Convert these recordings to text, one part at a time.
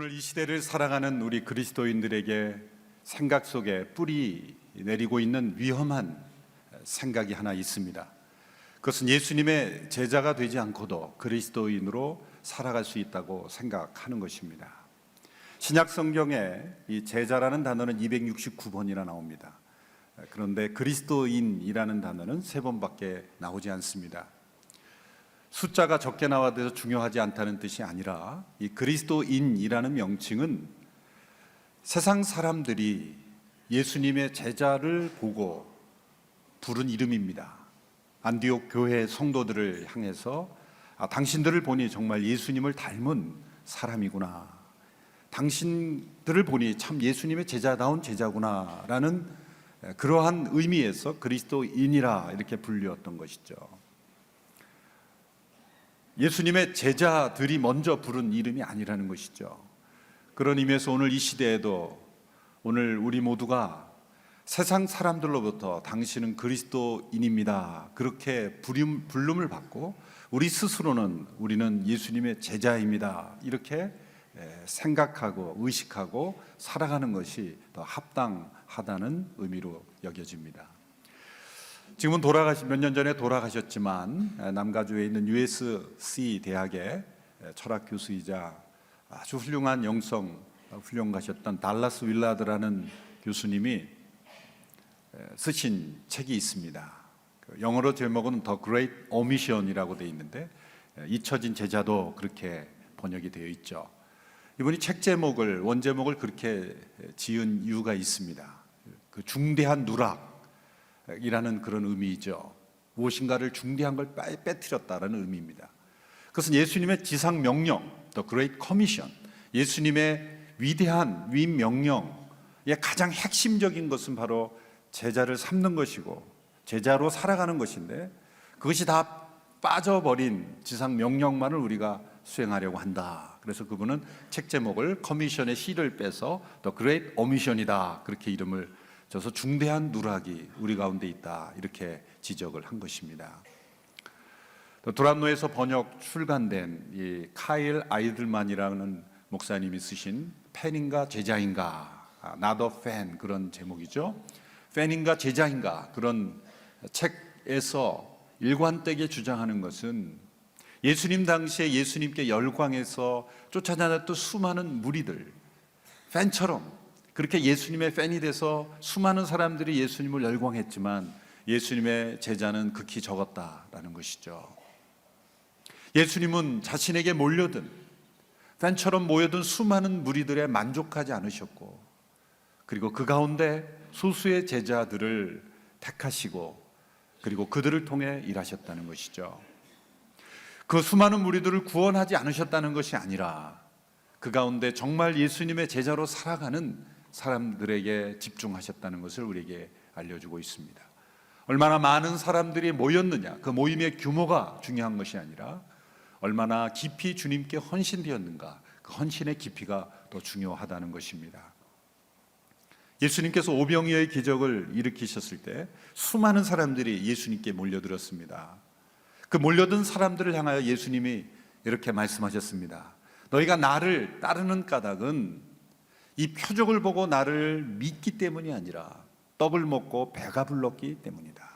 오늘 이 시대를 살아가는 우리 그리스도인들에게 생각 속에 뿌리 내리고 있는 위험한 생각이 하나 있습니다. 그것은 예수님의 제자가 되지 않고도 그리스도인으로 살아갈 수 있다고 생각하는 것입니다. 신약 성경에 이 제자라는 단어는 269번이나 나옵니다. 그런데 그리스도인이라는 단어는 3번밖에 나오지 않습니다. 숫자가 적게 나와도 중요하지 않다는 뜻이 아니라 이 그리스도인이라는 명칭은 세상 사람들이 예수님의 제자를 보고 부른 이름입니다. 안디옥 교회 성도들을 향해서 당신들을 보니 정말 예수님을 닮은 사람이구나, 당신들을 보니 참 예수님의 제자다운 제자구나 라는 그러한 의미에서 그리스도인이라 이렇게 불렸던 것이죠. 예수님의 제자들이 먼저 부른 이름이 아니라는 것이죠. 그런 의미에서 오늘 이 시대에도 오늘 우리 모두가 세상 사람들로부터 당신은 그리스도인입니다 그렇게 부름을 받고 우리 스스로는 우리는 예수님의 제자입니다 이렇게 생각하고 의식하고 살아가는 것이 더 합당하다는 의미로 여겨집니다. 지금은 몇 년 전에 돌아가셨지만 남가주에 있는 USC 대학의 철학 교수이자 아주 훌륭한 영성 훈련가셨던 달라스 윌라드라는 교수님이 쓰신 책이 있습니다. 영어로 제목은 The Great Omission이라고 되어 있는데 잊혀진 제자도 그렇게 번역이 되어 있죠. 이분이 책 제목을 원제목을 그렇게 지은 이유가 있습니다. 그 중대한 누락 이라는 그런 의미이죠. 무엇인가를 중대한 걸 빼뜨렸다라는 의미입니다. 그것은 예수님의 지상 명령, The Great Commission, 예수님의 위대한 위명령의 가장 핵심적인 것은 바로 제자를 삼는 것이고 제자로 살아가는 것인데 그것이 다 빠져버린 지상 명령만을 우리가 수행하려고 한다. 그래서 그분은 책 제목을 커미션의 C를 빼서 The Great Omission이다 그렇게 이름을 줘서 중대한 누락이 우리 가운데 있다 이렇게 지적을 한 것입니다. 두란노에서 출간된 이 카일 아이들만이라는 목사님이 쓰신 팬인가 제자인가, Not a fan 그런 제목이죠. 팬인가 제자인가 그런 책에서 일관되게 주장하는 것은 예수님 당시에 예수님께 열광해서 쫓아다녔던 수많은 무리들, 팬처럼 그렇게 예수님의 팬이 돼서 수많은 사람들이 예수님을 열광했지만 예수님의 제자는 극히 적었다라는 것이죠. 예수님은 자신에게 몰려든 팬처럼 모여든 수많은 무리들에 만족하지 않으셨고 그리고 그 가운데 소수의 제자들을 택하시고 그리고 그들을 통해 일하셨다는 것이죠. 그 수많은 무리들을 구원하지 않으셨다는 것이 아니라 그 가운데 정말 예수님의 제자로 살아가는 사람들에게 집중하셨다는 것을 우리에게 알려주고 있습니다. 얼마나 많은 사람들이 모였느냐, 그 모임의 규모가 중요한 것이 아니라 얼마나 깊이 주님께 헌신되었는가, 그 헌신의 깊이가 더 중요하다는 것입니다. 예수님께서 오병이어의 기적을 일으키셨을 때 수많은 사람들이 예수님께 몰려들었습니다. 그 몰려든 사람들을 향하여 예수님이 이렇게 말씀하셨습니다. 너희가 나를 따르는 까닭은 이 표적을 보고 나를 믿기 때문이 아니라 떡을 먹고 배가 불렀기 때문이다.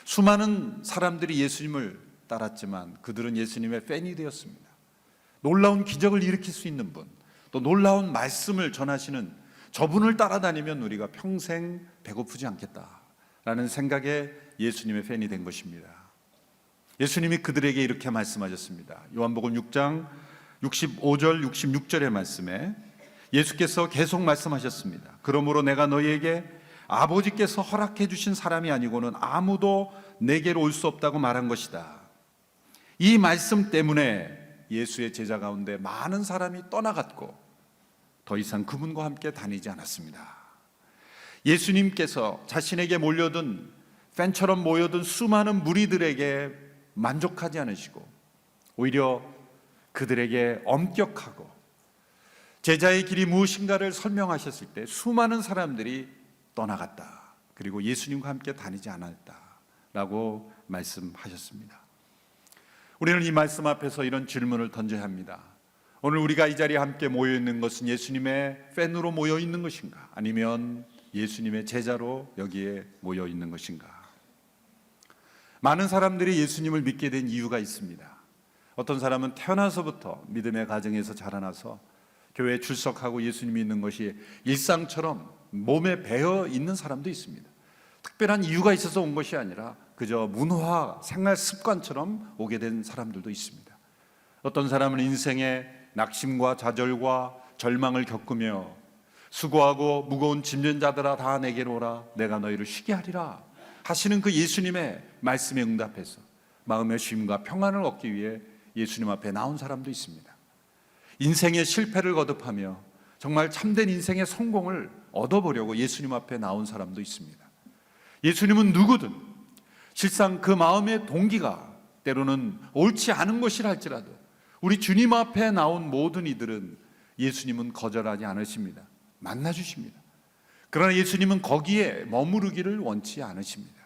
수많은 사람들이 예수님을 따랐지만 그들은 예수님의 팬이 되었습니다. 놀라운 기적을 일으킬 수 있는 분, 또 놀라운 말씀을 전하시는 저분을 따라다니면 우리가 평생 배고프지 않겠다라는 생각에 예수님의 팬이 된 것입니다. 예수님이 그들에게 이렇게 말씀하셨습니다. 요한복음 6장 65절 66절의 말씀에 예수께서 계속 말씀하셨습니다. 그러므로 내가 너희에게 아버지께서 허락해 주신 사람이 아니고는 아무도 내게로 올 수 없다고 말한 것이다. 이 말씀 때문에 예수의 제자 가운데 많은 사람이 떠나갔고 더 이상 그분과 함께 다니지 않았습니다. 예수님께서 자신에게 몰려든 팬처럼 모여든 수많은 무리들에게 만족하지 않으시고 오히려 그들에게 엄격하고 제자의 길이 무엇인가를 설명하셨을 때 수많은 사람들이 떠나갔다. 그리고 예수님과 함께 다니지 않았다라고 말씀하셨습니다. 우리는 이 말씀 앞에서 이런 질문을 던져야 합니다. 오늘 우리가 이 자리에 함께 모여 있는 것은 예수님의 팬으로 모여 있는 것인가? 아니면 예수님의 제자로 여기에 모여 있는 것인가? 많은 사람들이 예수님을 믿게 된 이유가 있습니다. 어떤 사람은 태어나서부터 믿음의 가정에서 자라나서 교회에 출석하고 예수님 믿는 것이 일상처럼 몸에 배어 있는 사람도 있습니다. 특별한 이유가 있어서 온 것이 아니라 그저 문화, 생활 습관처럼 오게 된 사람들도 있습니다. 어떤 사람은 인생의 낙심과 좌절과 절망을 겪으며 수고하고 무거운 짐진 자들아 다 내게로 오라 내가 너희를 쉬게 하리라 하시는 그 예수님의 말씀에 응답해서 마음의 쉼과 평안을 얻기 위해 예수님 앞에 나온 사람도 있습니다. 인생의 실패를 거듭하며 정말 참된 인생의 성공을 얻어보려고 예수님 앞에 나온 사람도 있습니다. 예수님은 누구든 실상 그 마음의 동기가 때로는 옳지 않은 것이라 할지라도 우리 주님 앞에 나온 모든 이들은 예수님은 거절하지 않으십니다. 만나주십니다. 그러나 예수님은 거기에 머무르기를 원치 않으십니다.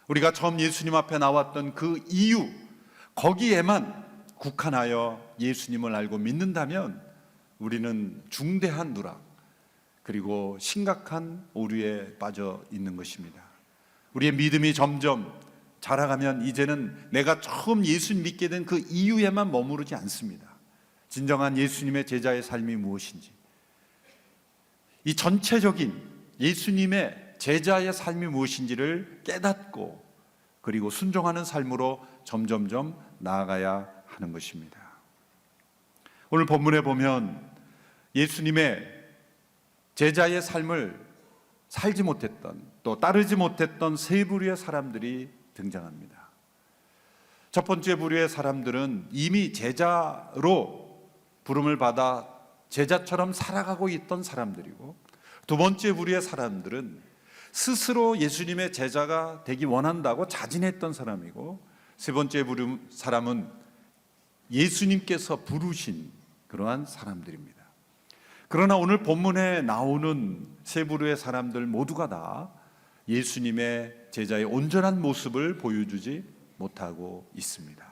우리가 처음 예수님 앞에 나왔던 그 이유, 거기에만 국한하여 예수님을 알고 믿는다면 우리는 중대한 누락 그리고 심각한 오류에 빠져 있는 것입니다. 우리의 믿음이 점점 자라가면 이제는 내가 처음 예수님 믿게 된 그 이유에만 머무르지 않습니다. 진정한 예수님의 제자의 삶이 무엇인지, 이 전체적인 예수님의 제자의 삶이 무엇인지를 깨닫고 그리고 순종하는 삶으로 점점점 나아가야 하는 것입니다. 오늘 본문에 보면 예수님의 제자의 삶을 살지 못했던 또 따르지 못했던 세 부류의 사람들이 등장합니다. 첫 번째 부류의 사람들은 이미 제자로 부름을 받아 제자처럼 살아가고 있던 사람들이고, 두 번째 부류의 사람들은 스스로 예수님의 제자가 되기 원한다고 자진했던 사람이고, 세 번째 부류 사람은 예수님께서 부르신 그러한 사람들입니다. 그러나 오늘 본문에 나오는 세 부류의 사람들 모두가 다 예수님의 제자의 온전한 모습을 보여주지 못하고 있습니다.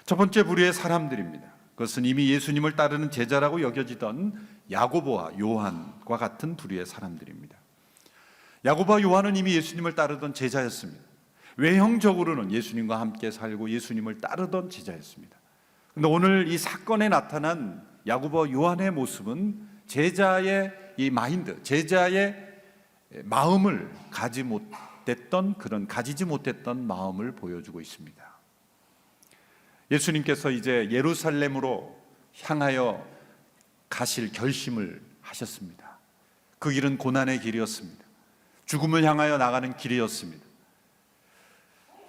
첫 번째 부류의 사람들입니다. 그것은 이미 예수님을 따르는 제자라고 여겨지던 야고보와 요한과 같은 부류의 사람들입니다. 야고보와 요한은 이미 예수님을 따르던 제자였습니다. 외형적으로는 예수님과 함께 살고 예수님을 따르던 제자였습니다. 그런데 오늘 이 사건에 나타난 야고보와 요한의 모습은 제자의 이 마인드, 제자의 마음을 가지지 못했던 마음을 보여주고 있습니다. 예수님께서 이제 예루살렘으로 향하여 가실 결심을 하셨습니다. 그 길은 고난의 길이었습니다. 죽음을 향하여 나가는 길이었습니다.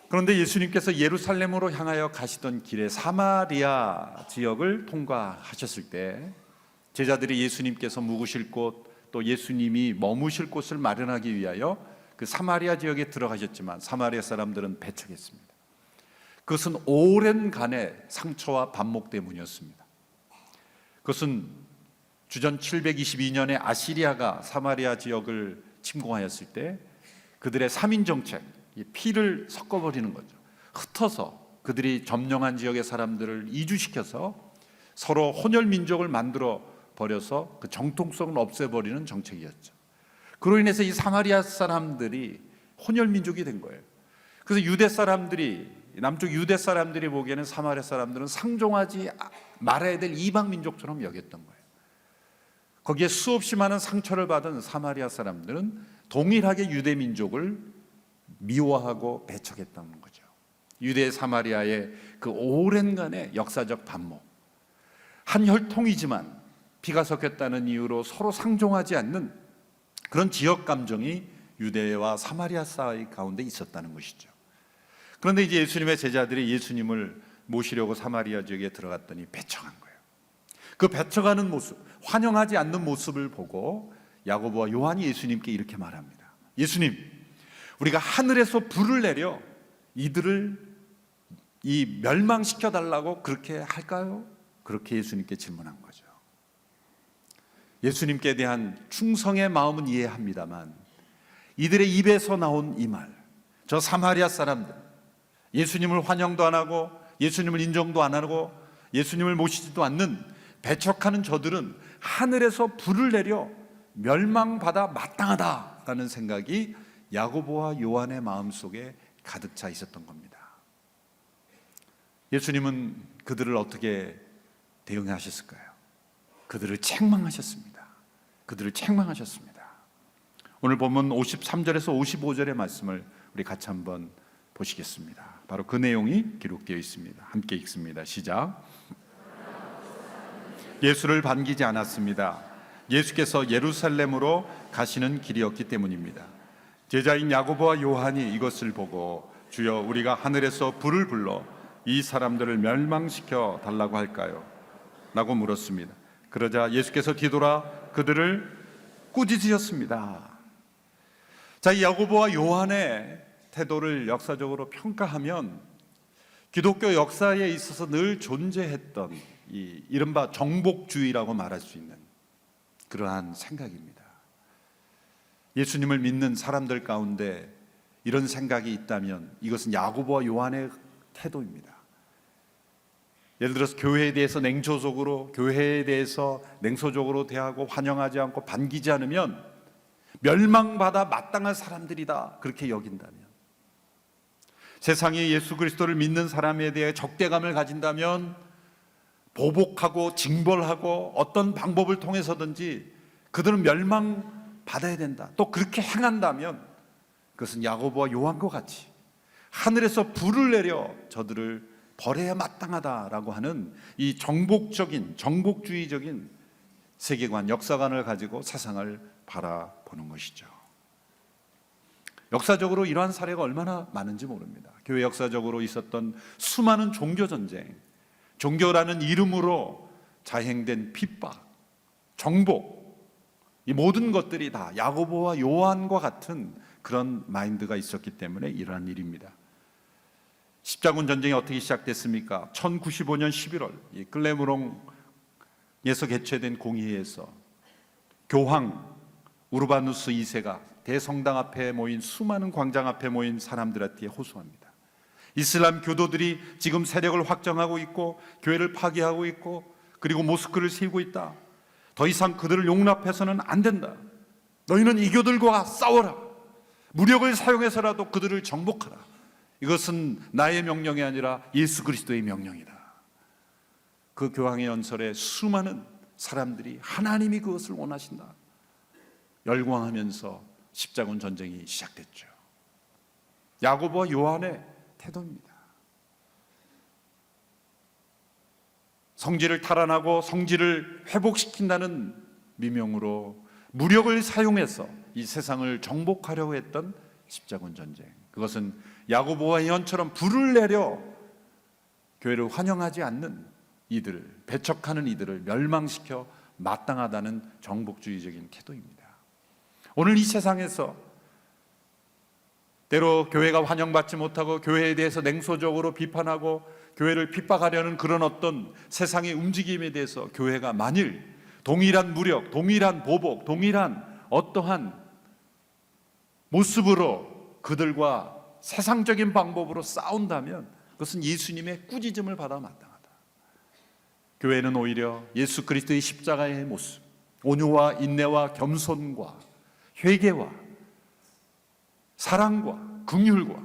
그런데 예수님께서 예루살렘으로 향하여 가시던 길에 사마리아 지역을 통과하셨을 때 제자들이 예수님께서 묵으실 곳 또 예수님이 머무실 곳을 마련하기 위하여 그 사마리아 지역에 들어가셨지만 사마리아 사람들은 배척했습니다. 그것은 오랜 간의 상처와 반목 때문이었습니다. 그것은 주전 722년에 아시리아가 사마리아 지역을 침공하였을 때 그들의 3인 정책, 피를 섞어버리는 거죠. 흩어서 그들이 점령한 지역의 사람들을 이주시켜서 서로 혼혈 민족을 만들어 버려서 그 정통성을 없애버리는 정책이었죠. 그로 인해서 이 사마리아 사람들이 혼혈 민족이 된 거예요. 그래서 유대 사람들이, 남쪽 유대 사람들이 보기에는 사마리아 사람들은 상종하지 말아야 될 이방 민족처럼 여겼던 거예요. 거기에 수없이 많은 상처를 받은 사마리아 사람들은 동일하게 유대 민족을 미워하고 배척했다는 거죠. 유대 사마리아의 그 오랜간의 역사적 반목, 한 혈통이지만 피가 섞였다는 이유로 서로 상종하지 않는 그런 지역 감정이 유대와 사마리아 사이 가운데 있었다는 것이죠. 그런데 이제 예수님의 제자들이 예수님을 모시려고 사마리아 지역에 들어갔더니 배척한 거예요. 그 배척하는 모습, 환영하지 않는 모습을 보고 야고보와 요한이 예수님께 이렇게 말합니다. 예수님, 우리가 하늘에서 불을 내려 이들을 멸망시켜 달라고 그렇게 할까요? 그렇게 예수님께 질문한 거죠. 예수님께 대한 충성의 마음은 이해합니다만 이들의 입에서 나온 이 말, 저 사마리아 사람들, 예수님을 환영도 안 하고 예수님을 인정도 안 하고 예수님을 모시지도 않는 배척하는 저들은 하늘에서 불을 내려 멸망받아 마땅하다라는 생각이 야고보와 요한의 마음속에 가득 차 있었던 겁니다. 예수님은 그들을 어떻게 대응하셨을까요? 그들을 책망하셨습니다. 그들을 책망하셨습니다. 오늘 본문 53절에서 55절의 말씀을 우리 같이 한번 보시겠습니다. 바로 그 내용이 기록되어 있습니다. 함께 읽습니다. 시작. 예수를 반기지 않았습니다. 예수께서 예루살렘으로 가시는 길이었기 때문입니다. 제자인 야고보와 요한이 이것을 보고 주여 우리가 하늘에서 불을 불러 이 사람들을 멸망시켜 달라고 할까요? 라고 물었습니다. 그러자 예수께서 뒤돌아 그들을 꾸짖으셨습니다. 자, 이 야고보와 요한의 태도를 역사적으로 평가하면 기독교 역사에 있어서 늘 존재했던 이 이른바 정복주의라고 말할 수 있는 그러한 생각입니다. 예수님을 믿는 사람들 가운데 이런 생각이 있다면 이것은 야고보와 요한의 태도입니다. 예를 들어서 교회에 대해서 냉소적으로, 교회에 대해서 냉소적으로 대하고 환영하지 않고 반기지 않으면 멸망받아 마땅한 사람들이다, 그렇게 여긴다면, 세상에 예수 그리스도를 믿는 사람에 대해 적대감을 가진다면 보복하고 징벌하고 어떤 방법을 통해서든지 그들은 멸망받아야 된다, 또 그렇게 행한다면 그것은 야고보와 요한과 같이 하늘에서 불을 내려 저들을 벌해야 마땅하다라고 하는 이 정복적인, 정복주의적인 세계관, 역사관을 가지고 세상을 바라보는 것이죠. 역사적으로 이러한 사례가 얼마나 많은지 모릅니다. 교회 역사적으로 있었던 수많은 종교전쟁, 종교라는 이름으로 자행된 핍박, 정복, 이 모든 것들이 다 야고보와 요한과 같은 그런 마인드가 있었기 때문에 이러한 일입니다. 십자군 전쟁이 어떻게 시작됐습니까? 1095년 11월 이 클레므롱에서 개최된 공의회에서 교황 우르바누스 2세가 대성당 앞에 모인 수많은 광장 앞에 모인 사람들한테 호소합니다. 이슬람 교도들이 지금 세력을 확장하고 있고 교회를 파괴하고 있고 그리고 모스크를 세우고 있다. 더 이상 그들을 용납해서는 안 된다. 너희는 이 교들과 싸워라. 무력을 사용해서라도 그들을 정복하라. 이것은 나의 명령이 아니라 예수 그리스도의 명령이다. 그 교황의 연설에 수많은 사람들이 하나님이 그것을 원하신다 열광하면서 십자군 전쟁이 시작됐죠. 야고보와 요한의 태도입니다. 성질을 탈환하고 성질을 회복시킨다는 미명으로 무력을 사용해서 이 세상을 정복하려고 했던 십자군 전쟁, 그것은 야고보와 요한처럼 불을 내려 교회를 환영하지 않는 이들을, 배척하는 이들을 멸망시켜 마땅하다는 정복주의적인 태도입니다. 오늘 이 세상에서 때로 교회가 환영받지 못하고 교회에 대해서 냉소적으로 비판하고 교회를 핍박하려는 그런 어떤 세상의 움직임에 대해서 교회가 만일 동일한 무력, 동일한 보복, 동일한 어떠한 모습으로 그들과 세상적인 방법으로 싸운다면 그것은 예수님의 꾸짖음을 받아 마땅하다. 교회는 오히려 예수 그리스도의 십자가의 모습, 온유와 인내와 겸손과 회개와 사랑과 긍휼과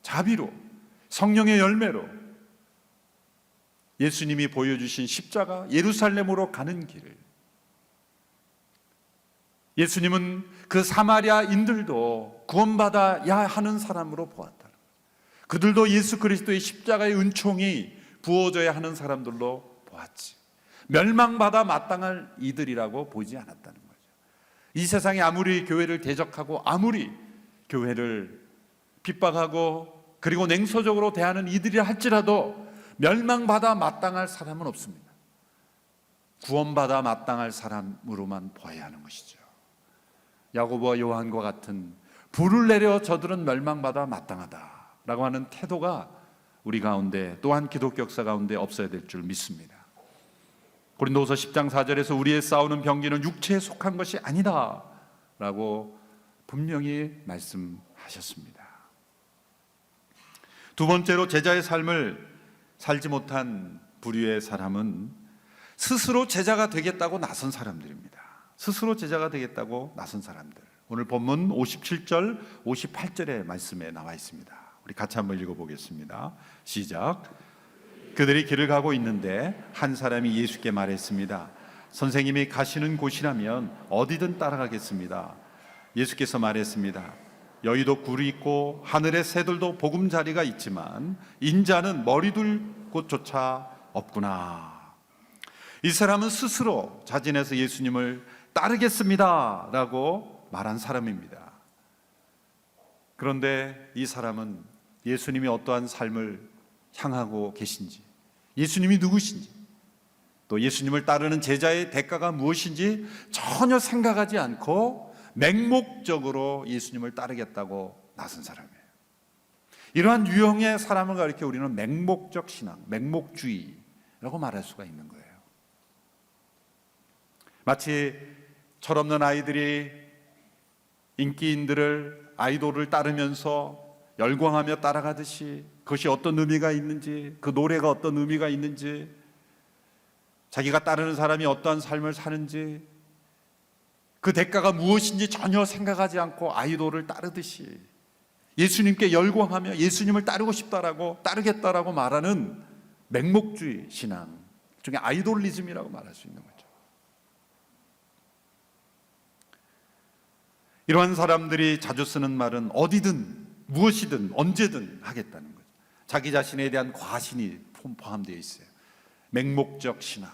자비로 성령의 열매로 예수님이 보여주신 십자가 예루살렘으로 가는 길을, 예수님은 그 사마리아인들도 구원받아야 하는 사람으로 보았다는 거예요. 그들도 예수 그리스도의 십자가의 은총이 부어져야 하는 사람들로 보았지, 멸망받아 마땅할 이들이라고 보지 않았다는 거죠. 이 세상에 아무리 교회를 대적하고 아무리 교회를 핍박하고 그리고 냉소적으로 대하는 이들이라 할지라도 멸망받아 마땅할 사람은 없습니다. 구원받아 마땅할 사람으로만 보아야 하는 것이죠. 야고보와 요한과 같은 불을 내려 저들은 멸망받아 마땅하다라고 하는 태도가 우리 가운데, 또한 기독교 역사 가운데 없어야 될 줄 믿습니다. 고린도후서 10장 4절에서 우리의 싸우는 병기는 육체에 속한 것이 아니다 라고 분명히 말씀하셨습니다. 두 번째로 제자의 삶을 살지 못한 부류의 사람은 스스로 제자가 되겠다고 나선 사람들입니다. 스스로 제자가 되겠다고 나선 사람들. 오늘 본문 57절, 58절의 말씀에 나와 있습니다. 우리 같이 한번 읽어보겠습니다. 시작. 그들이 길을 가고 있는데 한 사람이 예수께 말했습니다. 선생님이 가시는 곳이라면 어디든 따라가겠습니다. 예수께서 말했습니다. 여의도 굴이 있고 하늘의 새들도 보금자리가 있지만 인자는 머리 둘 곳조차 없구나. 이 사람은 스스로 자진해서 예수님을 따르겠습니다 라고 말한 사람입니다. 그런데 이 사람은 예수님이 어떠한 삶을 향하고 계신지, 예수님이 누구신지, 또 예수님을 따르는 제자의 대가가 무엇인지 전혀 생각하지 않고 맹목적으로 예수님을 따르겠다고 나선 사람이에요. 이러한 유형의 사람을 가리켜 우리는 맹목적 신앙, 맹목주의라고 말할 수가 있는 거예요. 마치 철없는 아이들이 인기인들을, 아이돌을 따르면서 열광하며 따라가듯이 그것이 어떤 의미가 있는지, 그 노래가 어떤 의미가 있는지, 자기가 따르는 사람이 어떠한 삶을 사는지, 그 대가가 무엇인지 전혀 생각하지 않고 아이돌을 따르듯이 예수님께 열광하며 예수님을 따르고 싶다라고, 따르겠다라고 말하는 맹목주의 신앙 중에 아이돌리즘이라고 말할 수 있는 거죠. 이러한 사람들이 자주 쓰는 말은 어디든 무엇이든 언제든 하겠다는 거죠. 자기 자신에 대한 과신이 포함되어 있어요. 맹목적 신앙.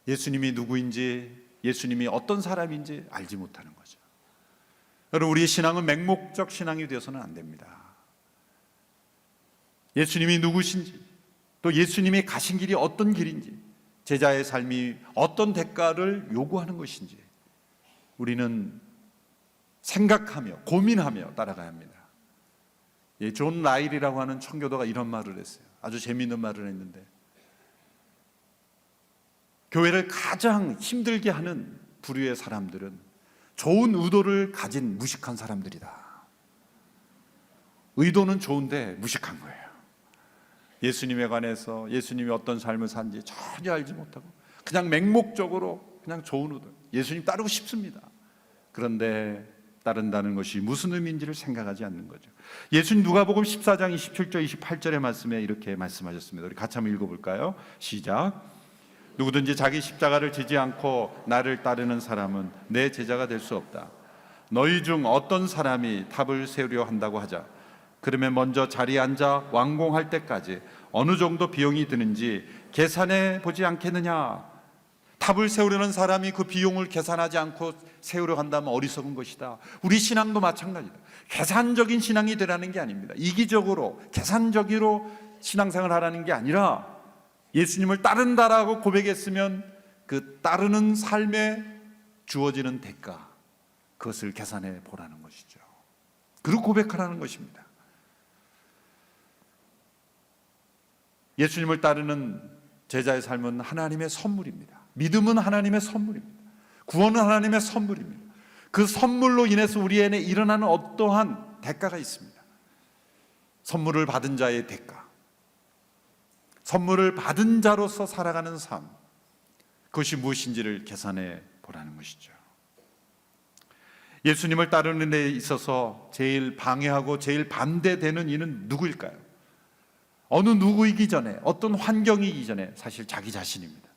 예수님이 누구인지, 예수님이 어떤 사람인지 알지 못하는 거죠. 여러분, 우리의 신앙은 맹목적 신앙이 되어서는 안 됩니다. 예수님이 누구신지, 또 예수님이 가신 길이 어떤 길인지, 제자의 삶이 어떤 대가를 요구하는 것인지 우리는 생각하며 고민하며 따라가야 합니다. 존 라일이라고 하는 청교도가 이런 말을 했어요. 아주 재미있는 말을 했는데, 교회를 가장 힘들게 하는 부류의 사람들은 좋은 의도를 가진 무식한 사람들이다. 의도는 좋은데 무식한 거예요. 예수님에 관해서, 예수님이 어떤 삶을 사는지 전혀 알지 못하고 그냥 맹목적으로 그냥 좋은 의도, 예수님 따르고 싶습니다. 그런데 따른다는 것이 무슨 의미인지를 생각하지 않는 거죠. 예수님 누가복음 14장 27절 28절의 말씀에 이렇게 말씀하셨습니다. 우리 같이 한번 읽어볼까요? 시작. 누구든지 자기 십자가를 지지 않고 나를 따르는 사람은 내 제자가 될 수 없다. 너희 중 어떤 사람이 탑을 세우려 한다고 하자. 그러면 먼저 자리에 앉아 완공할 때까지 어느 정도 비용이 드는지 계산해 보지 않겠느냐. 탑을 세우려는 사람이 그 비용을 계산하지 않고 세우려 한다면 어리석은 것이다. 우리 신앙도 마찬가지다. 계산적인 신앙이 되라는 게 아닙니다. 이기적으로, 계산적으로 신앙생활을 하라는 게 아니라 예수님을 따른다라고 고백했으면 그 따르는 삶에 주어지는 대가, 그것을 계산해 보라는 것이죠. 그리고 고백하라는 것입니다. 예수님을 따르는 제자의 삶은 하나님의 선물입니다. 믿음은 하나님의 선물입니다. 구원은 하나님의 선물입니다. 그 선물로 인해서 우리 안에 일어나는 어떠한 대가가 있습니다. 선물을 받은 자의 대가, 선물을 받은 자로서 살아가는 삶, 그것이 무엇인지를 계산해 보라는 것이죠. 예수님을 따르는 데 있어서 제일 방해하고 제일 반대되는 이는 누구일까요? 어느 누구이기 전에, 어떤 환경이기 전에 사실 자기 자신입니다.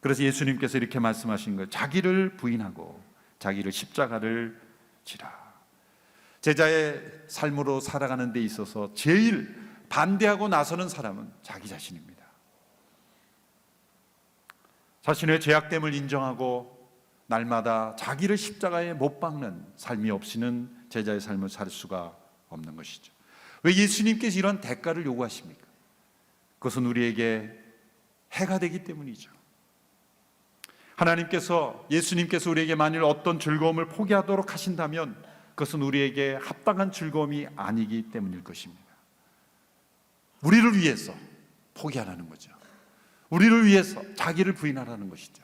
그래서 예수님께서 이렇게 말씀하신 거예요. 자기를 부인하고 자기를 십자가를 지라. 제자의 삶으로 살아가는 데 있어서 제일 반대하고 나서는 사람은 자기 자신입니다. 자신의 죄악됨을 인정하고 날마다 자기를 십자가에 못 박는 삶이 없이는 제자의 삶을 살 수가 없는 것이죠. 왜 예수님께서 이런 대가를 요구하십니까? 그것은 우리에게 해가 되기 때문이죠. 하나님께서, 예수님께서 우리에게 만일 어떤 즐거움을 포기하도록 하신다면 그것은 우리에게 합당한 즐거움이 아니기 때문일 것입니다. 우리를 위해서 포기하라는 거죠. 우리를 위해서 자기를 부인하라는 것이죠.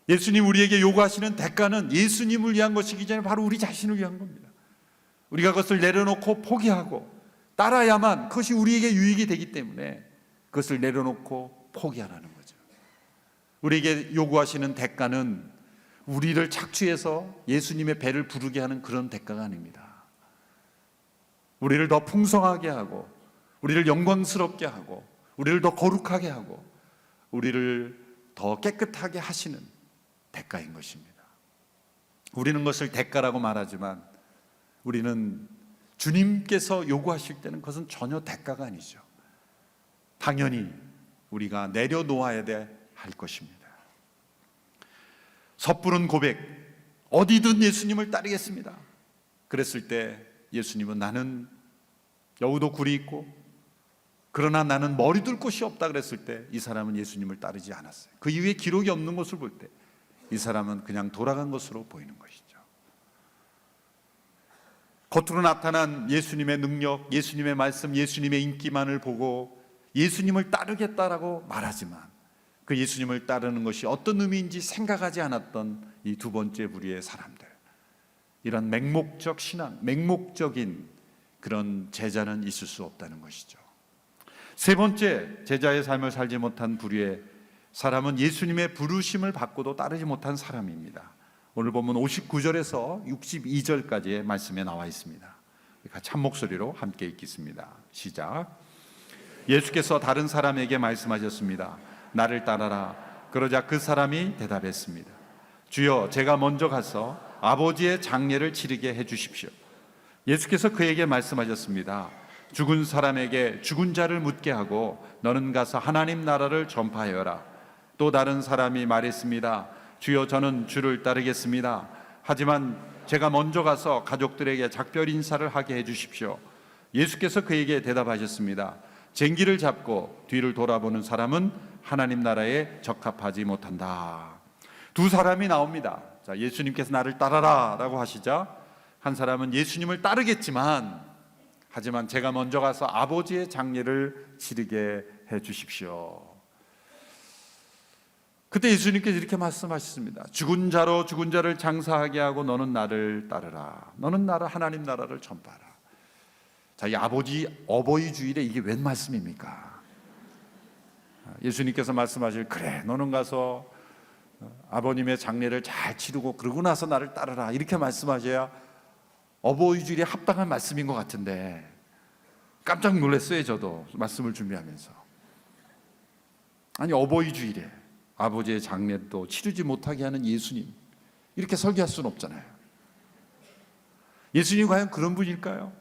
예수님 우리에게 요구하시는 대가는 예수님을 위한 것이기 전에 바로 우리 자신을 위한 겁니다. 우리가 그것을 내려놓고 포기하고 따라야만 그것이 우리에게 유익이 되기 때문에 그것을 내려놓고 포기하라는 거죠. 우리에게 요구하시는 대가는 우리를 착취해서 예수님의 배를 부르게 하는 그런 대가가 아닙니다. 우리를 더 풍성하게 하고, 우리를 영광스럽게 하고, 우리를 더 거룩하게 하고, 우리를 더 깨끗하게 하시는 대가인 것입니다. 우리는 그것을 대가라고 말하지만 우리는 주님께서 요구하실 때는 그것은 전혀 대가가 아니죠. 당연히 우리가 내려놓아야 할 것입니다. 섣부른 고백, 어디든 예수님을 따르겠습니다. 그랬을 때 예수님은 나는 여우도 굴이 있고 그러나 나는 머리 둘 곳이 없다 그랬을 때 이 사람은 예수님을 따르지 않았어요. 그 이후에 기록이 없는 것을 볼 때 이 사람은 그냥 돌아간 것으로 보이는 것이죠. 겉으로 나타난 예수님의 능력, 예수님의 말씀, 예수님의 인기만을 보고 예수님을 따르겠다라고 말하지만 그 예수님을 따르는 것이 어떤 의미인지 생각하지 않았던 이 두 번째 부류의 사람들, 이런 맹목적 신앙, 맹목적인 그런 제자는 있을 수 없다는 것이죠. 세 번째, 제자의 삶을 살지 못한 부류의 사람은 예수님의 부르심을 받고도 따르지 못한 사람입니다. 오늘 보면 59절에서 62절까지의 말씀에 나와 있습니다. 같이 한 목소리로 함께 읽겠습니다. 시작. 예수께서 다른 사람에게 말씀하셨습니다. 나를 따라라. 그러자 그 사람이 대답했습니다. 주여, 제가 먼저 가서 아버지의 장례를 치르게 해주십시오. 예수께서 그에게 말씀하셨습니다. 죽은 사람에게 죽은 자를 묻게 하고 너는 가서 하나님 나라를 전파하여라. 또 다른 사람이 말했습니다. 주여, 저는 주를 따르겠습니다. 하지만 제가 먼저 가서 가족들에게 작별 인사를 하게 해주십시오. 예수께서 그에게 대답하셨습니다. 쟁기를 잡고 뒤를 돌아보는 사람은 하나님 나라에 적합하지 못한다. 두 사람이 나옵니다. 자, 예수님께서 나를 따라라 라고 하시자 한 사람은 예수님을 따르겠지만 하지만 제가 먼저 가서 아버지의 장례를 치르게 해주십시오. 그때 예수님께서 이렇게 말씀하셨습니다. 죽은 자로 죽은 자를 장사하게 하고 너는 나를 따르라. 너는 나라 하나님 나라를 전파하라. 자, 이 어버이 주일에 이게 웬 말씀입니까? 예수님께서 말씀하실 그래, 너는 가서 아버님의 장례를 잘 치르고 그러고 나서 나를 따르라 이렇게 말씀하셔야 어버이 주일에 합당한 말씀인 것 같은데 깜짝 놀랐어요. 저도 말씀을 준비하면서. 아니, 어버이 주일에 아버지의 장례도 치르지 못하게 하는 예수님, 이렇게 설교할 수는 없잖아요. 예수님이 과연 그런 분일까요?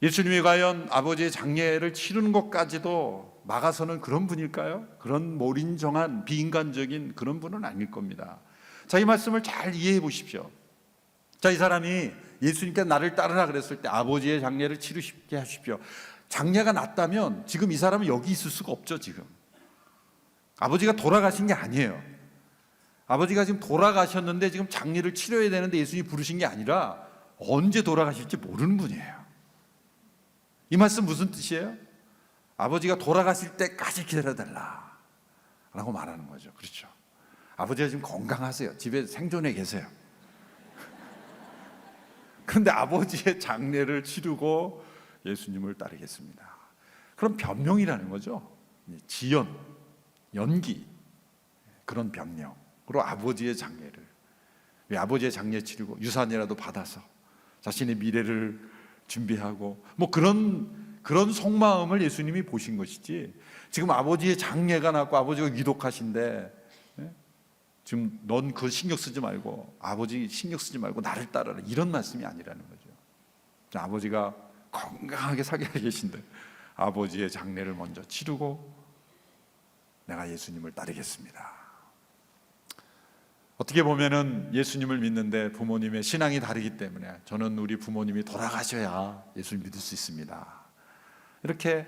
예수님이 과연 아버지의 장례를 치르는 것까지도 막아서는 그런 분일까요? 그런 몰인정한 비인간적인 그런 분은 아닐 겁니다. 자, 이 말씀을 잘 이해해 보십시오. 자, 이 사람이 예수님께 나를 따르라 그랬을 때 아버지의 장례를 치르게 하십시오. 장례가 났다면 지금 이 사람은 여기 있을 수가 없죠. 지금 아버지가 돌아가신 게 아니에요. 아버지가 지금 돌아가셨는데 지금 장례를 치러야 되는데 예수님이 부르신 게 아니라 언제 돌아가실지 모르는 분이에요. 이 말씀 무슨 뜻이에요? 아버지가 돌아가실 때까지 기다려달라 라고 말하는 거죠. 그렇죠. 아버지가 지금 건강하세요. 집에 생존해 계세요. 그런데 아버지의 장례를 치르고 예수님을 따르겠습니다. 그럼 변명이라는 거죠. 지연, 연기, 그런 변명으로 아버지의 장례를, 왜 아버지의 장례 치르고 유산이라도 받아서 자신의 미래를 준비하고 뭐 그런 속마음을 예수님이 보신 것이지, 지금 아버지의 장례가 났고 아버지가 위독하신데 지금 넌 그거 신경 쓰지 말고 아버지 신경 쓰지 말고 나를 따르라 이런 말씀이 아니라는 거죠. 아버지가 건강하게 살게 계신데 아버지의 장례를 먼저 치르고 내가 예수님을 따르겠습니다. 어떻게 보면은 예수님을 믿는데 부모님의 신앙이 다르기 때문에 저는 우리 부모님이 돌아가셔야 예수를 믿을 수 있습니다. 이렇게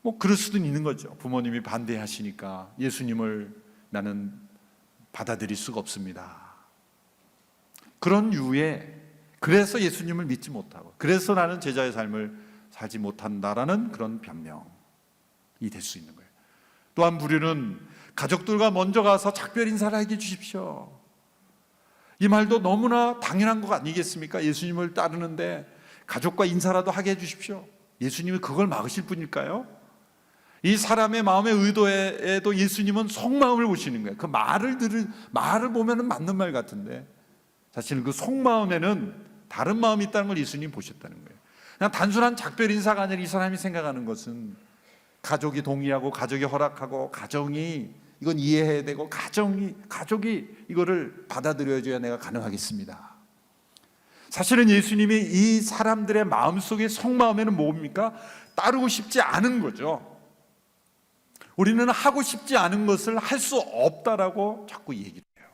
뭐 그럴 수도 있는 거죠. 부모님이 반대하시니까 예수님을 나는 받아들일 수가 없습니다. 그런 이유에 그래서 예수님을 믿지 못하고 그래서 나는 제자의 삶을 살지 못한다라는 그런 변명이 될 수 있는 거예요. 또한 부류는 가족들과 먼저 가서 작별 인사를 하게 해주십시오. 이 말도 너무나 당연한 것 아니겠습니까? 예수님을 따르는데 가족과 인사라도 하게 해주십시오. 예수님이 그걸 막으실 분일까요? 이 사람의 마음의 의도에도 예수님은 속마음을 보시는 거예요. 그 말을 보면은 맞는 말 같은데 사실은 그 속마음에는 다른 마음이 있다는 걸 예수님이 보셨다는 거예요. 그냥 단순한 작별 인사가 아니라 이 사람이 생각하는 것은 가족이 동의하고 가족이 허락하고 가정이 이건 이해해야 되고 가족이 이거를 받아들여줘야 내가 가능하겠습니다. 사실은 예수님이 이 사람들의 마음속의 속마음에는 뭡니까? 따르고 싶지 않은 거죠. 우리는 하고 싶지 않은 것을 할 수 없다라고 자꾸 얘기를 해요.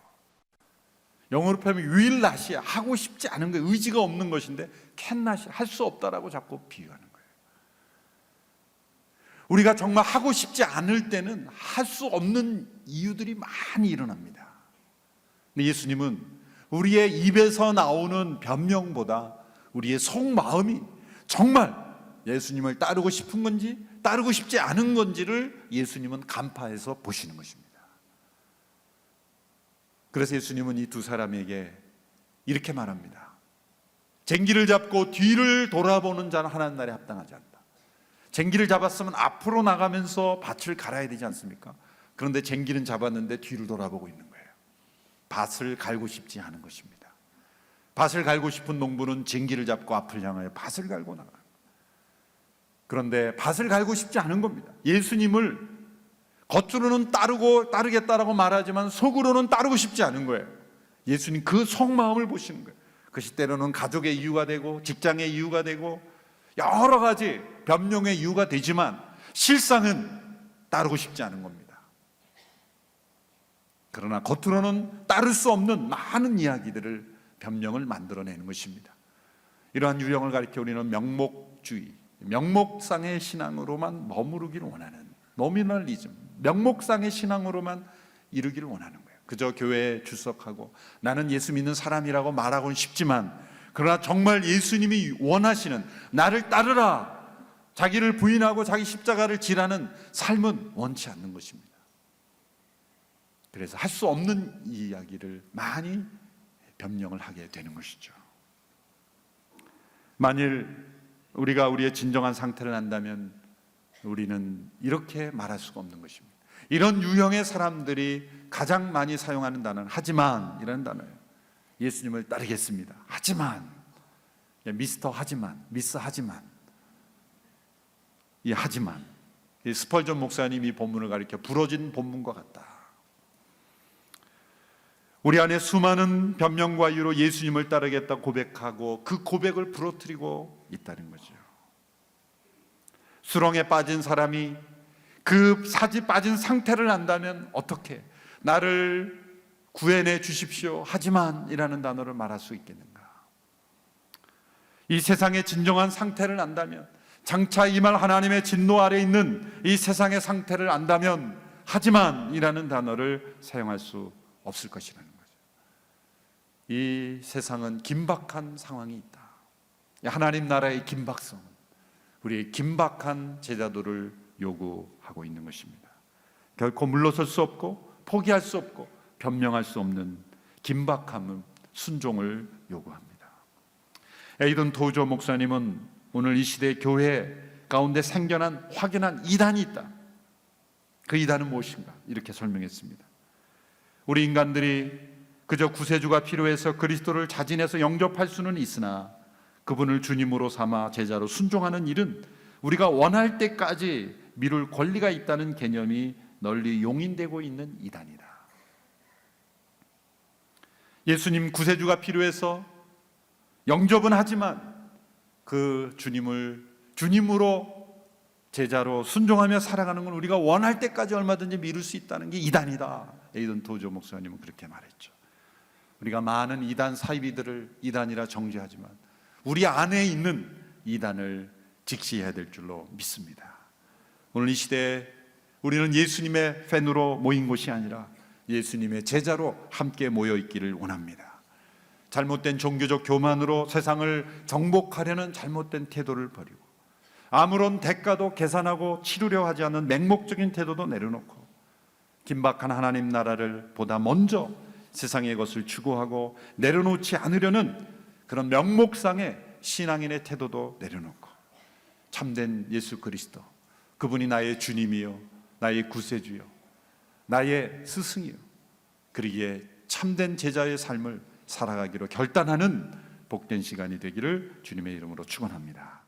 영어로 표현하면 will not이 하고 싶지 않은 거, 의지가 없는 것인데 cannot이 할 수 없다라고 자꾸 비유하는 거예요. 우리가 정말 하고 싶지 않을 때는 할 수 없는 이유들이 많이 일어납니다. 근데 예수님은 우리의 입에서 나오는 변명보다 우리의 속마음이 정말 예수님을 따르고 싶은 건지 따르고 싶지 않은 건지를 예수님은 간파해서 보시는 것입니다. 그래서 예수님은 이 두 사람에게 이렇게 말합니다. 쟁기를 잡고 뒤를 돌아보는 자는 하나님 나라에 합당하지 않다. 쟁기를 잡았으면 앞으로 나가면서 밭을 갈아야 되지 않습니까? 그런데 쟁기는 잡았는데 뒤를 돌아보고 있는 거예요. 밭을 갈고 싶지 않은 것입니다. 밭을 갈고 싶은 농부는 쟁기를 잡고 앞을 향하여 밭을 갈고 나가요. 그런데 밭을 갈고 싶지 않은 겁니다. 예수님을 겉으로는 따르겠다라고 말하지만 속으로는 따르고 싶지 않은 거예요. 예수님 그 속마음을 보시는 거예요. 그것이 때로는 가족의 이유가 되고 직장의 이유가 되고 여러 가지 변명의 이유가 되지만 실상은 따르고 싶지 않은 겁니다. 그러나 겉으로는 따를 수 없는 많은 이야기들을 변명을 만들어내는 것입니다. 이러한 유형을 가리켜 우리는 명목주의, 명목상의 신앙으로만 머무르기를 원하는 노미널리즘, 명목상의 신앙으로만 이루기를 원하는 거예요. 그저 교회에 출석하고 나는 예수 믿는 사람이라고 말하고는 싶지만 그러나 정말 예수님이 원하시는 나를 따르라, 자기를 부인하고 자기 십자가를 지라는 삶은 원치 않는 것입니다. 그래서 할 수 없는 이야기를 많이 변명을 하게 되는 것이죠. 만일 우리가 우리의 진정한 상태를 안다면 우리는 이렇게 말할 수가 없는 것입니다. 이런 유형의 사람들이 가장 많이 사용하는 단어는 하지만 이라는 단어예요. 예수님을 따르겠습니다. 하지만, 미스터 하지만, 미스 하지만, 이 하지만, 이 스펄전 목사님이 이 본문을 가리켜 부러진 본문과 같다. 우리 안에 수많은 변명과 이유로 예수님을 따르겠다 고백하고 그 고백을 부러뜨리고 있다는 거죠. 수렁에 빠진 사람이 그 사지 빠진 상태를 안다면 어떻게 나를 구해내 주십시오 하지만 이라는 단어를 말할 수 있겠는가? 이 세상의 진정한 상태를 안다면, 장차 임할 하나님의 진노 아래 있는 이 세상의 상태를 안다면 하지만 이라는 단어를 사용할 수 없을 것이라는 거죠. 이 세상은 긴박한 상황이 있다. 하나님 나라의 긴박성은 우리의 긴박한 제자도를 요구하고 있는 것입니다. 결코 물러설 수 없고 포기할 수 없고 변명할 수 없는 긴박함은 순종을 요구합니다. 에이든 도저 목사님은 오늘 이 시대 교회 가운데 생겨난 확연한 이단이 있다. 그 이단은 무엇인가? 이렇게 설명했습니다. 우리 인간들이 그저 구세주가 필요해서 그리스도를 자진해서 영접할 수는 있으나 그분을 주님으로 삼아 제자로 순종하는 일은 우리가 원할 때까지 미룰 권리가 있다는 개념이 널리 용인되고 있는 이단이다. 예수님 구세주가 필요해서 영접은 하지만 그 주님을 주님으로 제자로 순종하며 살아가는 건 우리가 원할 때까지 얼마든지 미룰 수 있다는 게 이단이다. 에이든 도저 목사님은 그렇게 말했죠. 우리가 많은 이단 사이비들을 이단이라 정죄하지만 우리 안에 있는 이단을 직시해야 될 줄로 믿습니다. 오늘 이 시대에 우리는 예수님의 팬으로 모인 것이 아니라 예수님의 제자로 함께 모여 있기를 원합니다. 잘못된 종교적 교만으로 세상을 정복하려는 잘못된 태도를 버리고 아무런 대가도 계산하고 치르려 하지 않는 맹목적인 태도도 내려놓고 긴박한 하나님 나라를 보다 먼저 세상의 것을 추구하고 내려놓지 않으려는 그런 명목상의 신앙인의 태도도 내려놓고 참된 예수 그리스도, 그분이 나의 주님이요 나의 구세주요 나의 스승이요, 그러기에 참된 제자의 삶을 살아가기로 결단하는 복된 시간이 되기를 주님의 이름으로 축원합니다.